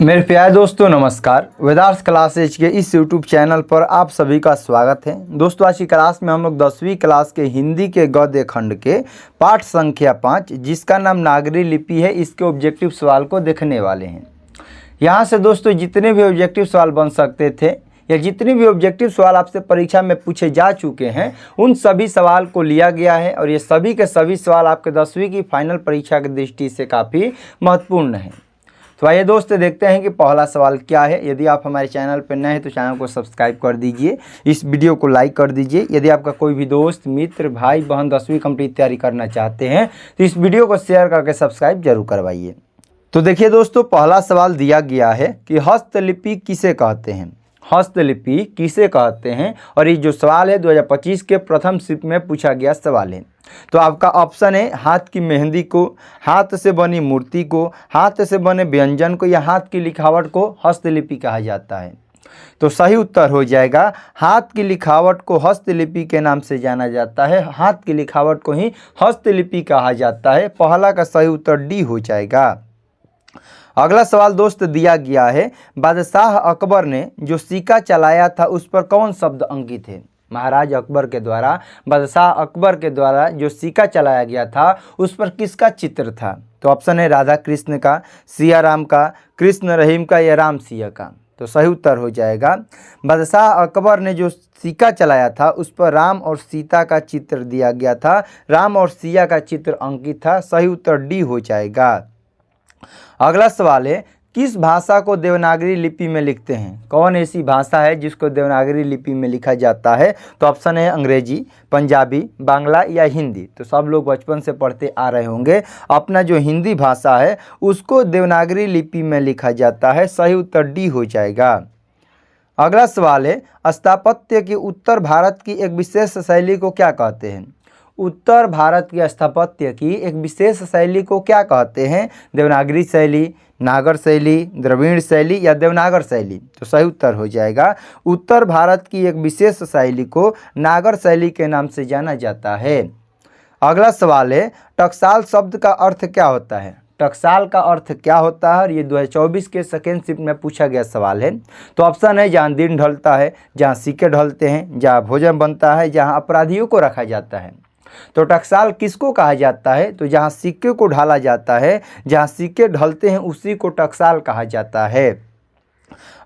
मेरे प्यारे दोस्तों नमस्कार। वेदार्थ क्लासेज के इस यूट्यूब चैनल पर आप सभी का स्वागत है। दोस्तों आज की क्लास में हम लोग 10वीं क्लास के हिंदी के गद्य खंड के पाठ संख्या 5 जिसका नाम नागरी लिपि है, इसके ऑब्जेक्टिव सवाल को देखने वाले हैं। यहाँ से दोस्तों जितने भी ऑब्जेक्टिव सवाल बन सकते थे या जितने भी ऑब्जेक्टिव सवाल आपसे परीक्षा में पूछे जा चुके हैं उन सभी सवाल को लिया गया है और ये सभी के सभी सवाल आपके 10वीं की फाइनल परीक्षा की दृष्टि से काफ़ी महत्वपूर्ण हैं। तो आइए दोस्तों देखते हैं कि पहला सवाल क्या है। यदि आप हमारे चैनल पर नए हैं तो चैनल को सब्सक्राइब कर दीजिए, इस वीडियो को लाइक कर दीजिए। यदि आपका कोई भी दोस्त मित्र भाई बहन 10वीं कंप्लीट तैयारी करना चाहते हैं तो इस वीडियो को शेयर करके सब्सक्राइब जरूर करवाइए। तो देखिए दोस्तों पहला सवाल दिया गया है कि हस्तलिपि किसे कहते हैं। हस्तलिपि किसे कहते हैं और ये जो सवाल है 2025 के प्रथम शिफ्ट में पूछा गया सवाल है। तो आपका ऑप्शन है हाथ की मेहंदी को, हाथ से बनी मूर्ति को, हाथ से बने व्यंजन को या हाथ की लिखावट को हस्तलिपि कहा जाता है। तो सही उत्तर हो जाएगा हाथ की लिखावट को हस्तलिपि के नाम से जाना जाता है। हाथ की लिखावट को ही हस्तलिपि कहा जाता है। पहला का सही उत्तर डी हो जाएगा। अगला सवाल दोस्त दिया गया है बादशाह अकबर ने जो सिक्का चलाया था उस पर कौन शब्द अंकित है। महाराज अकबर के द्वारा बादशाह अकबर के द्वारा जो सिक्का चलाया गया था उस पर किसका चित्र था। तो ऑप्शन है राधा कृष्ण का, सिया राम का, कृष्ण रहीम का या राम सिया का। तो सही उत्तर हो जाएगा बादशाह अकबर ने जो सिक्का चलाया था उस पर राम और सीता का चित्र दिया गया था। राम और सिया का चित्र अंकित था। सही उत्तर डी हो जाएगा। अगला सवाल है किस भाषा को देवनागरी लिपि में लिखते हैं। कौन ऐसी भाषा है जिसको देवनागरी लिपि में लिखा जाता है। तो ऑप्शन है अंग्रेजी, पंजाबी, बांग्ला या हिंदी। तो सब लोग बचपन से पढ़ते आ रहे होंगे अपना जो हिंदी भाषा है उसको देवनागरी लिपि में लिखा जाता है। सही उत्तर डी हो जाएगा। अगला सवाल है स्थापत्य की उत्तर भारत की एक विशेष शैली को क्या कहते हैं। उत्तर भारत की स्थापत्य की एक विशेष शैली को क्या कहते हैं। देवनागरी शैली, नागर शैली, द्रविड़ शैली या देवनागर शैली। तो सही उत्तर हो जाएगा उत्तर भारत की एक विशेष शैली को नागर शैली के नाम से जाना जाता है। अगला सवाल है टकसाल शब्द का अर्थ क्या होता है। टकसाल का अर्थ क्या होता है और ये 2024 के सेकेंड शिफ्ट में पूछा गया सवाल है। तो ऑप्शन है जहाँ दिन ढलता है, जहाँ सिक्के ढलते हैं, जहाँ भोजन बनता है, जहाँ अपराधियों को रखा जाता है। तो टकसाल किसको कहा जाता है। तो जहाँ सिक्के को ढाला जाता है, जहाँ सिक्के ढलते हैं उसी को टकसाल कहा जाता है।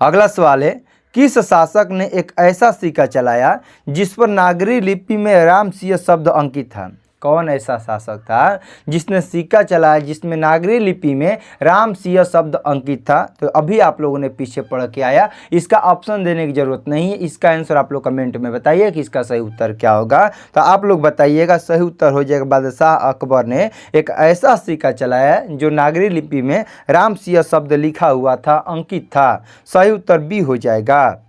अगला सवाल है किस शासक ने एक ऐसा सिक्का चलाया जिस पर नागरी लिपि में राम सिया शब्द अंकित था। कौन ऐसा शासक था जिसने सिक्का चलाया जिसमें नागरी लिपि में राम सिया शब्द अंकित था। तो अभी आप लोगों ने पीछे पढ़ के आया, इसका ऑप्शन देने की जरूरत नहीं है। इसका आंसर आप लोग कमेंट में बताइए कि इसका सही उत्तर क्या होगा। तो आप लोग बताइएगा सही उत्तर हो जाएगा बादशाह अकबर ने एक ऐसा सिक्का चलाया जो नागरी लिपि में राम सिया शब्द लिखा हुआ था, अंकित था। सही उत्तर बी हो जाएगा।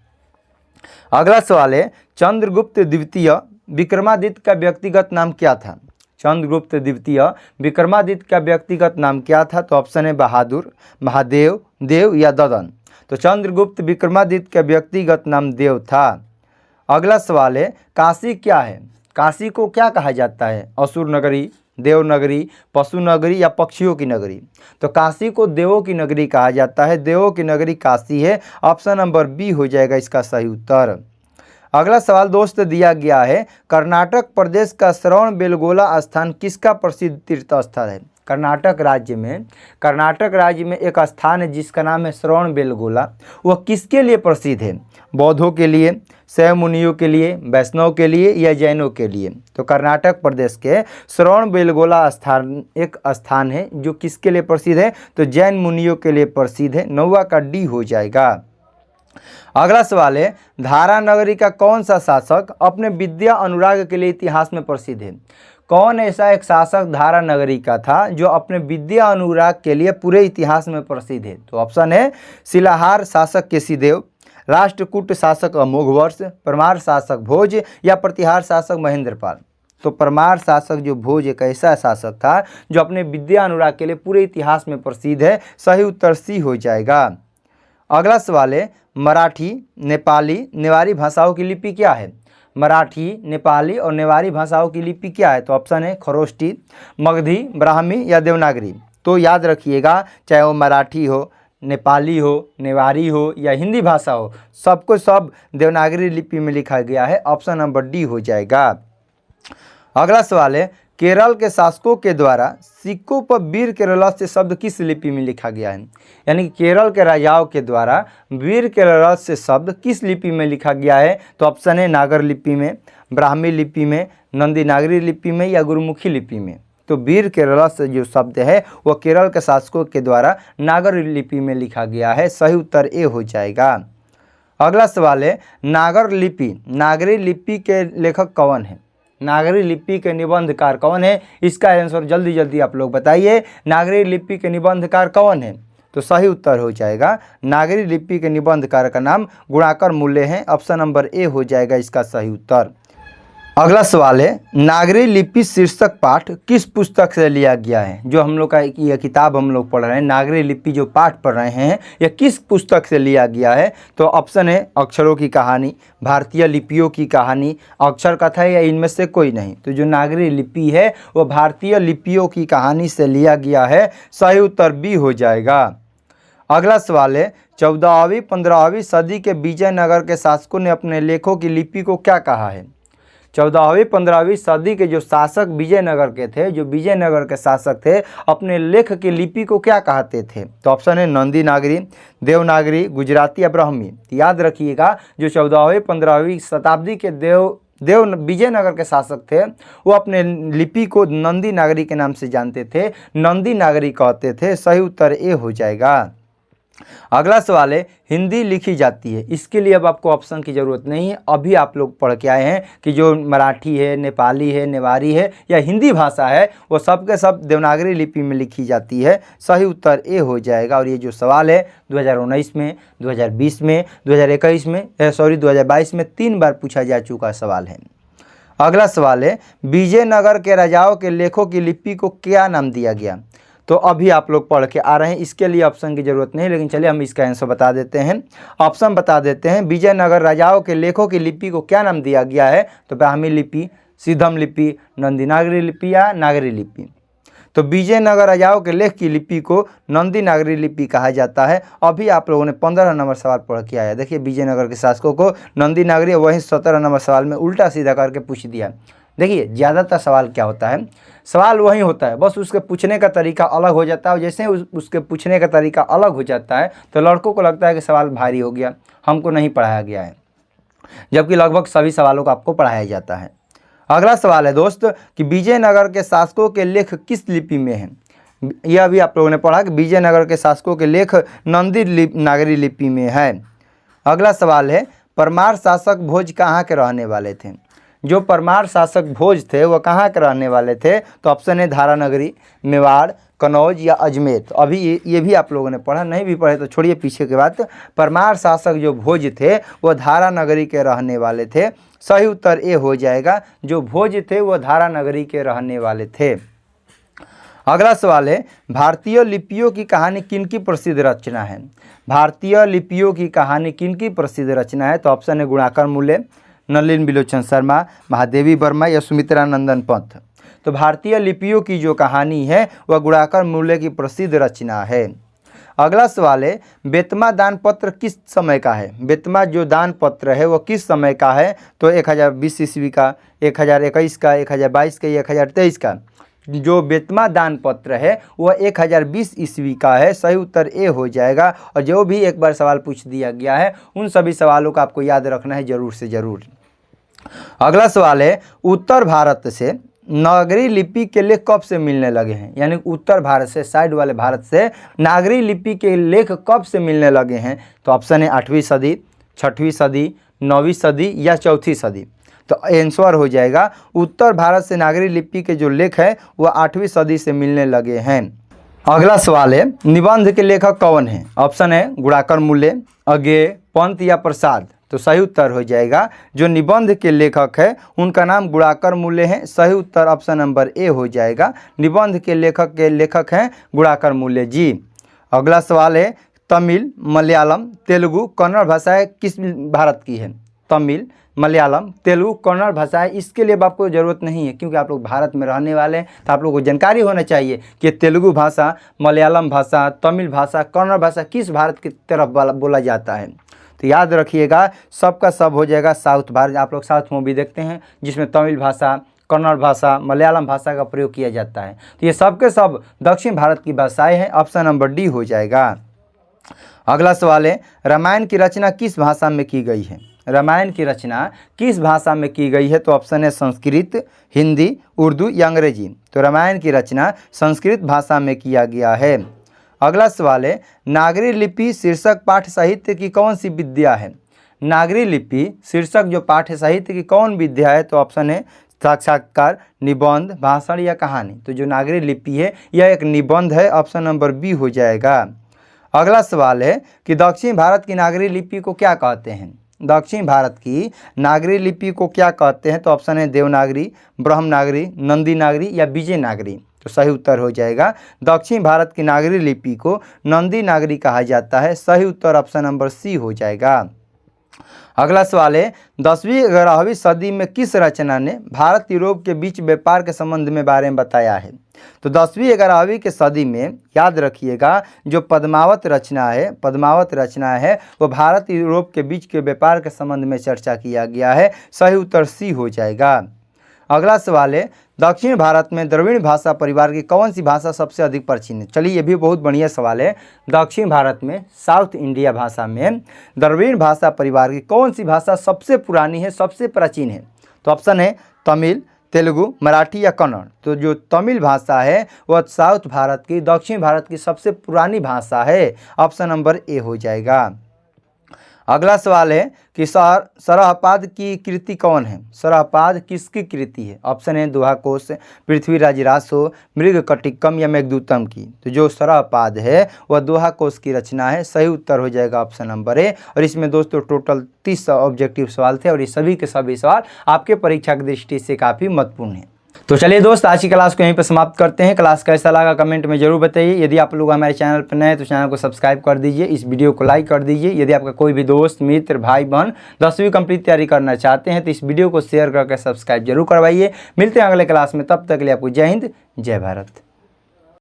अगला सवाल है चंद्रगुप्त द्वितीय विक्रमादित्य का व्यक्तिगत नाम क्या था। चंद्रगुप्त द्वितीय विक्रमादित्य का व्यक्तिगत नाम क्या था। तो ऑप्शन है बहादुर, महादेव, देव या ददन। तो चंद्रगुप्त विक्रमादित्य का व्यक्तिगत नाम देव था। अगला सवाल है काशी क्या है। काशी को क्या कहा जाता है। असुर नगरी, देव नगरी, पशु नगरी या पक्षियों की नगरी। तो काशी को देवों की नगरी कहा जाता है। देवों की नगरी काशी है। ऑप्शन नंबर बी हो जाएगा इसका सही उत्तर। अगला सवाल दोस्त दिया गया है कर्नाटक प्रदेश का श्रवणबेलगोला स्थान किसका प्रसिद्ध तीर्थ स्थल है। कर्नाटक राज्य में एक स्थान है जिसका नाम है श्रवणबेलगोला। वह किसके लिए प्रसिद्ध है। बौद्धों के लिए, शैव मुनियों के लिए, वैष्णव के लिए या जैनों के लिए। तो कर्नाटक प्रदेश के श्रवणबेलगोला स्थान एक स्थान है जो किसके लिए प्रसिद्ध है। तो जैन मुनियों के लिए प्रसिद्ध है। 9वां का डी हो जाएगा। अगला सवाल है धारा नगरी का कौन सा शासक अपने विद्या अनुराग के लिए इतिहास में प्रसिद्ध है। कौन ऐसा एक शासक धारा नगरी का था जो अपने विद्या अनुराग के लिए पूरे इतिहास में प्रसिद्ध है। तो ऑप्शन है शिलाहार शासक केसीदेव, राष्ट्रकूट शासक अमोघवर्ष, परमार शासक भोज या प्रतिहार शासक महेंद्रपाल। तो परमार शासक जो भोज एक ऐसा शासक था जो अपने विद्या अनुराग के लिए पूरे इतिहास में प्रसिद्ध है। सही उत्तर सी हो जाएगा। अगला सवाल है मराठी, नेपाली, नेवारी भाषाओं की लिपि क्या है। मराठी, नेपाली और नेवारी भाषाओं की लिपि क्या है। तो ऑप्शन है खरोष्टी, मगधी, ब्राह्मी या देवनागरी। तो याद रखिएगा चाहे वो मराठी हो, नेपाली हो, नेवारी हो या हिंदी भाषा हो, सबको सब देवनागरी लिपि में लिखा गया है। ऑप्शन नंबर डी हो जाएगा। अगला सवाल है, केरल के शासकों के द्वारा सिक्कों पर वीर केरलस्य शब्द किस लिपि में लिखा गया है? यानी कि केरल के राजाओं के द्वारा वीर केरलस्य शब्द किस लिपि में लिखा गया है? तो ऑप्शन है नागर लिपि में, ब्राह्मी लिपि में, नंदी नागरी लिपि में या गुरुमुखी लिपि में। तो वीर केरलस्य जो शब्द है वह केरल के शासकों के द्वारा नागर लिपि में लिखा गया है। सही उत्तर ए हो जाएगा। अगला सवाल है, नागर लिपि नागरी लिपि के लेखक कौन है? नागरी लिपि के निबंधकार कौन है? इसका आंसर जल्दी जल्दी आप लोग बताइए। नागरी लिपि के निबंधकार कौन है? तो सही उत्तर हो जाएगा, नागरी लिपि के निबंधकार का नाम गुणाकर मूल्य है। ऑप्शन नंबर ए हो जाएगा इसका सही उत्तर। अगला सवाल है, नागरी लिपि शीर्षक पाठ किस पुस्तक से लिया गया है? जो हम लोग का यह किताब हम लोग पढ़ रहे हैं, नागरी लिपि जो पाठ पढ़ रहे हैं, यह किस पुस्तक से लिया गया है? तो ऑप्शन है अक्षरों की कहानी, भारतीय लिपियों की कहानी, अक्षर कथा या इनमें से कोई नहीं। तो जो नागरी लिपि है वह भारतीय लिपियों की कहानी से लिया गया है। सही उत्तर बी हो जाएगा। अगला सवाल है, 14वीं 15वीं सदी के विजयनगर के शासकों ने अपने लेखों की लिपि को क्या कहा है? 14वीं 15वीं सदी के जो शासक विजयनगर के थे, जो विजयनगर के शासक थे, अपने लेख की लिपि को क्या कहते थे? तो ऑप्शन है नंदी नागरी, देवनागरी, गुजराती या ब्राह्मी। याद रखिएगा, जो 14वीं 15वीं शताब्दी के विजयनगर के शासक थे वो अपने लिपि को नंदी नागरी के नाम से जानते थे, नंदी नागरी कहते थे। सही उत्तर ए हो जाएगा। अगला सवाल है, हिंदी लिखी जाती है, इसके लिए अब आपको ऑप्शन की ज़रूरत नहीं है। अभी आप लोग पढ़ के आए हैं कि जो मराठी है, नेपाली है, नेवारी है या हिंदी भाषा है वो सब के सब देवनागरी लिपि में लिखी जाती है। सही उत्तर ए हो जाएगा। और ये जो सवाल है 2019 में, 2020 में, 2021 में 2022 में 3 बार पूछा जा चुका सवाल है। अगला सवाल है, विजयनगर के राजाओं के लेखों की लिपि को क्या नाम दिया गया? तो अभी आप लोग पढ़ के आ रहे हैं, इसके लिए ऑप्शन की ज़रूरत नहीं, लेकिन चलिए हम इसका आंसर बता देते हैं। ऑप्शन बता देते हैं, विजयनगर राजाओं के लेखों की लिपि को क्या नाम दिया गया है? तो ब्राह्मी लिपि, सिद्धम लिपि, नंदी नागरी लिपि या नागरी लिपि। तो विजयनगर राजाओं के लेख की लिपि को नंदी नागरी लिपि कहा जाता है। अभी आप लोगों ने 15 नंबर सवाल पढ़ के आया। देखिए, विजयनगर के शासकों को नंदी नागरी, वहीं 17 नंबर सवाल में उल्टा सीधा करके पूछ दिया। देखिए, ज़्यादातर सवाल क्या होता है, सवाल वही होता है, बस उसके पूछने का तरीका अलग हो जाता है। जैसे उसके पूछने का तरीका अलग हो जाता है तो लड़कों को लगता है कि सवाल भारी हो गया, हमको नहीं पढ़ाया गया है, जबकि लगभग सभी सवालों को आपको पढ़ाया जाता है। अगला सवाल है दोस्त कि विजयनगर के शासकों के लेख किस लिपि में हैं? यह भी आप लोगों ने पढ़ा कि विजयनगर के शासकों के लेख नंदी नागरी लिपि में है। अगला सवाल है, परमार शासक भोज कहाँ के रहने वाले थे? जो परमार शासक भोज थे वह कहाँ के रहने वाले थे? तो ऑप्शन है धारानगरी, मेवाड़, कन्नौज या अजमेर। तो अभी ये भी आप लोगों ने पढ़ा, नहीं भी पढ़े तो छोड़िए पीछे की बात। परमार शासक जो भोज थे वह धारानगरी के रहने वाले थे। सही उत्तर ए हो जाएगा, जो भोज थे वह धारानगरी के रहने वाले थे। अगला सवाल है, भारतीय लिपियों की कहानी किनकी प्रसिद्ध रचना है? भारतीय लिपियों की कहानी किनकी प्रसिद्ध रचना है? तो ऑप्शन है गुणाकर मूल्य, नलिन बिलोचन शर्मा, महादेवी वर्मा या सुमित्रा नंदन पंत। तो भारतीय लिपियों की जो कहानी है वह गुणाकर मूल्य की प्रसिद्ध रचना है। अगला सवाल है, बेतमा दान पत्र किस समय का है? बेतमा जो दान पत्र है वह किस समय का है? तो 1020 ईस्वी का, 1021 का, 1022 का, 1023 का। जो बेतमा दान पत्र है वह 1020 ईस्वी का है। सही उत्तर ए हो जाएगा। और जो भी एक बार सवाल पूछ दिया गया है उन सभी सवालों को आपको याद रखना है ज़रूर से ज़रूर। अगला सवाल है, उत्तर भारत से नागरी लिपि के लेख कब से मिलने लगे हैं? यानी उत्तर भारत से, साइड वाले भारत से नागरी लिपि के लेख कब से मिलने लगे हैं? तो ऑप्शन है 8वीं सदी, 6वीं सदी, 9वीं सदी या 4थी सदी। तो आंसर हो जाएगा, उत्तर भारत से नागरी लिपि के जो लेख है वह 8वीं सदी से मिलने लगे हैं। अगला सवाल है, निबंध के लेखक कौन है? ऑप्शन है गुणाकर मूल्य, अज्ञेय, पंत या प्रसाद। तो सही उत्तर हो जाएगा, जो निबंध के लेखक है उनका नाम गुणाकर मूल्य है। सही उत्तर ऑप्शन नंबर ए हो जाएगा, निबंध के लेखक हैं गुणाकर मूल्य जी। अगला सवाल है, तमिल, मलयालम, तेलुगु, कन्नड़ भाषाएं किस भारत की है? तमिल, मलयालम, तेलुगु, कन्नड़ भाषा है। इसके लिए अब आपको ज़रूरत नहीं है क्योंकि आप लोग भारत में रहने वाले हैं, तो आप लोगों को जानकारी होना चाहिए कि तेलुगु भाषा, मलयालम भाषा, तमिल भाषा, कन्नड़ भाषा किस भारत की तरफ बोला जाता है। तो याद रखिएगा, सबका सब हो जाएगा साउथ भारत। आप लोग साउथ मूवी देखते हैं जिसमें तमिल भाषा, कन्नड़ भाषा, मलयालम भाषा का प्रयोग किया जाता है। तो ये सब के सब दक्षिण भारत की भाषाएं हैं। ऑप्शन नंबर डी हो जाएगा। अगला सवाल है, रामायण की रचना किस भाषा में की गई है। रामायण की रचना किस भाषा में की गई है। तो ऑप्शन है संस्कृत, हिंदी, उर्दू या अंग्रेजी। तो रामायण की रचना संस्कृत भाषा में किया गया है। अगला सवाल है, नागरी लिपि शीर्षक पाठ्य साहित्य की कौन सी विद्या है। नागरी लिपि शीर्षक जो पाठ्य साहित्य की कौन विद्या है। तो ऑप्शन है साक्षात्कार, निबंध, भाषण या कहानी। तो जो नागरी लिपि है यह एक निबंध है। ऑप्शन नंबर बी हो जाएगा। अगला सवाल है कि दक्षिण भारत की नागरी लिपि को क्या कहते हैं। दक्षिण भारत की नागरी लिपि को क्या कहते हैं। तो ऑप्शन है देवनागरी, ब्रह्मनागरी, नंदी नागरी या विजय नागरी। तो सही उत्तर हो जाएगा, दक्षिण भारत की नागरी लिपि को नंदी नागरी कहा जाता है। सही उत्तर ऑप्शन नंबर सी हो जाएगा। अगला सवाल है, 10वीं 11वीं सदी में किस रचना ने भारत यूरोप के बीच व्यापार के संबंध में बारे में बताया है। तो 10वीं 11वीं के सदी में याद रखिएगा, जो पद्मावत रचना है वो भारत यूरोप के बीच के व्यापार के संबंध में चर्चा किया गया है। सही उत्तर सी हो जाएगा। अगला सवाल है, दक्षिण भारत में द्रविड़ भाषा परिवार की कौन सी भाषा सबसे अधिक प्राचीन है। चलिए ये भी बहुत बढ़िया सवाल है। दक्षिण भारत में साउथ इंडिया भाषा में द्रविड़ भाषा परिवार की कौन सी भाषा सबसे पुरानी है, सबसे प्राचीन है। तो ऑप्शन है तमिल, तेलुगु, मराठी या कन्नड़। तो जो तमिल भाषा है वह साउथ भारत की, दक्षिण भारत की सबसे पुरानी भाषा है। ऑप्शन नंबर ए हो जाएगा। अगला सवाल है कि सरहपाद की कृति कौन है। सरहपाद किसकी कृति है। ऑप्शन है दोहा कोश, पृथ्वीराज रासो, मृगकटिकम या मेघदूतम की। तो जो सरहपाद है वह दोहा कोश की रचना है। सही उत्तर हो जाएगा ऑप्शन नंबर ए। और इसमें दोस्तों टोटल 30 ऑब्जेक्टिव सवाल थे और ये सभी के सभी सवाल आपके परीक्षा की दृष्टि से काफ़ी महत्वपूर्ण है। तो चलिए दोस्त, आज की क्लास को यहीं पर समाप्त करते हैं। क्लास कैसा लगा कमेंट में जरूर बताइए। यदि आप लोग हमारे चैनल पर नए हैं तो चैनल को सब्सक्राइब कर दीजिए, इस वीडियो को लाइक कर दीजिए। यदि आपका कोई भी दोस्त, मित्र, भाई बहन 10वीं कंप्लीट तैयारी करना चाहते हैं तो इस वीडियो को शेयर करके सब्सक्राइब जरूर करवाइए। मिलते हैं अगले क्लास में, तब तक के लिए आपको जय हिंद, जय भारत।